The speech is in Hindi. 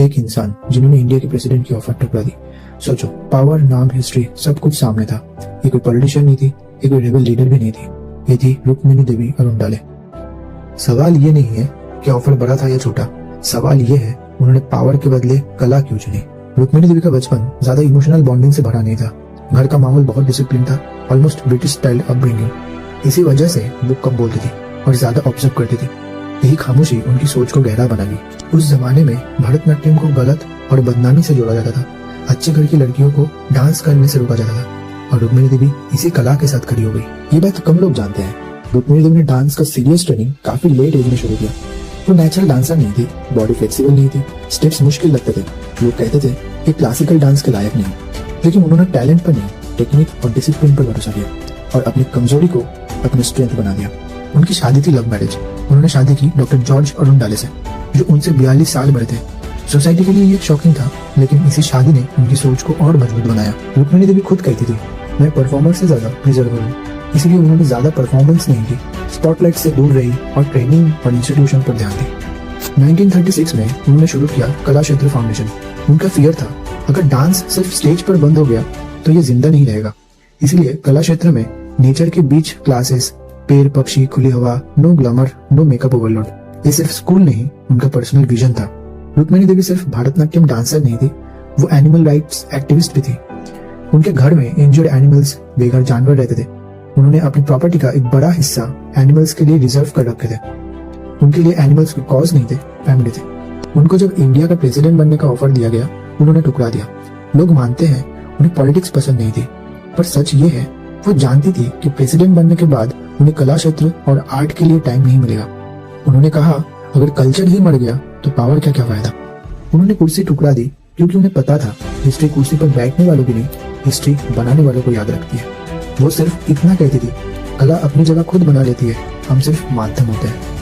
एक इंसान जिन्होंने इंडिया के प्रेसिडेंट की ऑफर ठुकरा दी। सोचो, पावर, नाम, हिस्ट्री सब कुछ सामने था। ये कोई पॉलिटिशियन नहीं थी, ये कोई रेबल लीडर भी नहीं थी, ये थी रुक्मिणी देवी अरुणडाले। सवाल ये नहीं है कि ऑफर बड़ा था या छोटा, सवाल ये है उन्होंने पावर के बदले कला क्यों चुनी। रुक्मिणी देवी का बचपन ज्यादा इमोशनल बॉन्डिंग से भरा नहीं था। घर का माहौल बहुत डिसिप्लिन था, ऑलमोस्ट ब्रिटिश स्टाइल अपब्रिंगिंग। इसी वजह से वो कम बोलती थी और ज्यादा ऑब्जर्व करती थी। यही खामोशी उनकी सोच को गहरा बना दी। उस जमाने में भरतनाट्यम को गलत और बदनामी से जोड़ा जाता था। अच्छे घर की लड़कियों को डांस करने से रोका जाता था और रुक्मिणी देवी इसी कला के साथ खड़ी हो गई। ये बात कम लोग जानते हैं। रुक्मिणी देवी ने डांस का सीरियस ट्रेनिंग काफी लेट एज में शुरू किया। वो नेचुरल डांसर नहीं थी, बॉडी फ्लेक्सिबल नहीं थी, स्टेप्स मुश्किल लगते थे। लोग कहते थे कि क्लासिकल डांस के लायक नहीं, लेकिन उन्होंने टैलेंट पर नहीं, टेक्निक और डिसिप्लिन पर भरोसा किया और अपनी कमजोरी को अपनी स्ट्रेंथ बना दिया। उनकी शादी थी लव मैरिज। उन्होंने शादी की डॉक्टर जॉर्ज अरुणडाले से, जो उनसे 42 साल बड़े थे। सोसाइटी के लिए ये शॉकिंग था, लेकिन इसी शादी ने उनकी सोच को और मजबूत बनाया। रुक्मिणी देवी खुद कहती थी, मैं परफॉर्मर से ज्यादा रिजर्वर हूँ, इसलिए उन्होंने ज्यादा परफॉर्मेंस नहीं की, स्पॉटलाइट से दूर रही और ट्रेनिंग और इंस्टीट्यूशन पर ध्यान दी। 1936 में उन्होंने शुरू किया कला क्षेत्र फाउंडेशन। उनका फियर था, अगर डांस सिर्फ स्टेज पर बंद हो गया तो ये जिंदा नहीं रहेगा। इसलिए कला क्षेत्र में नेचर के बीच क्लासेस, पेड़, पक्षी, खुली हवा, no glamour, no makeup overload. ये सिर्फ स्कूल नहीं, उनका पर्सनल विजन था। रुक्मिणी देवी सिर्फ भरतनाट्यम डांसर नहीं थी, वो एनिमल राइट्स एक्टिविस्ट भी थी। उनके घर में इंजर्ड एनिमल्स, बेघर जानवर रहते थे। उन्होंने अपनी प्रॉपर्टी का एक बड़ा हिस्सा एनिमल्स के लिए रिजर्व कर रखे थे। उनके लिए एनिमल्स कोई कॉज नहीं थे, फैमिली थे। उनको जब इंडिया का प्रेसिडेंट बनने का ऑफर दिया गया, उन्होंने ठुकरा दिया। लोग मानते हैं उन्हें पॉलिटिक्स पसंद नहीं थी, पर सच ये है वो जानती थी कि प्रेसिडेंट बनने के बाद उन्हें कला क्षेत्र और आर्ट के लिए टाइम नहीं मिलेगा। उन्होंने कहा, अगर कल्चर ही मर गया तो पावर का क्या फायदा। उन्होंने कुर्सी ठुकरा दी क्योंकि उन्हें पता था हिस्ट्री कुर्सी पर बैठने वालों की नहीं, हिस्ट्री बनाने वालों को याद रखती है। वो सिर्फ इतना कहती थी, कला अपनी जगह खुद बना लेती है, हम सिर्फ माध्यम होते हैं।